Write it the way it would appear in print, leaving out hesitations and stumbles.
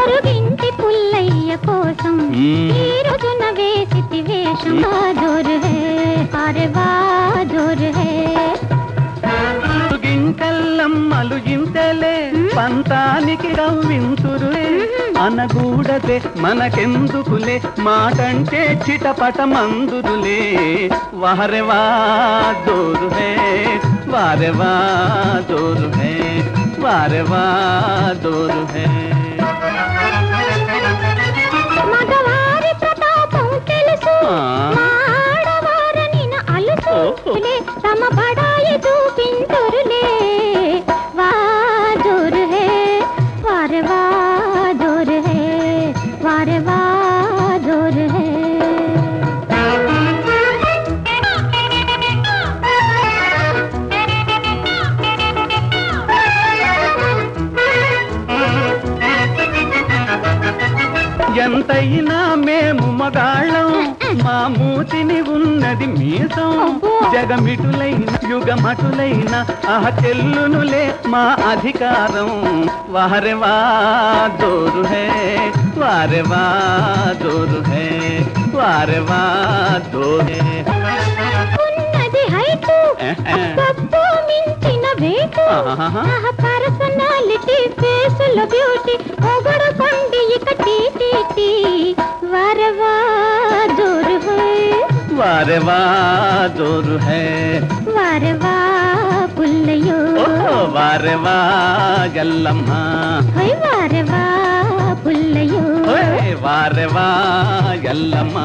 పొరుగింటి పుల్లయ్య కోసం ఈ రోజున వేసితి వేషం జోర్ హే అరే వా జోర్ హే గింటల్లమ్మలు ఇంతలే పంతానికి రవ్వింతురులే అనగూడదే మనకెందుకులే మాటంటే చిటపట మందురులే వారెవా జోరు హే వారెవా జోరు హే వారెవా జోరు హే మగవారి ప్రతాపం తెలుసు ఆడవారని అలుసు తమ బడాయి చూపింతురులే వా జోరు హే వారెవా జోరు హే వారెవా జోరు హే ఎంతైనా మేము మగాళ్ళం మా మూతిని ఉన్నది మీసం జగమిటులైన యుగమటులైన చెల్లునులే మా అధికారం వారెవా జోరు హే వారెవా జోరు హే వారెవా జోరు ఉన్నది హైటు గొప్ప మించిన వేటు పర్సనాలిటీ ఫేసుల బ్యూటీ పొగడు కొండి ఇక టీ వారెవా జోరు హే వారెవా జోరు హే వారెవా పుల్లయ్యో వారెవా గల్లమ్మ వారెవా పుల్లయ్యో వారెవా గల్లమ్మ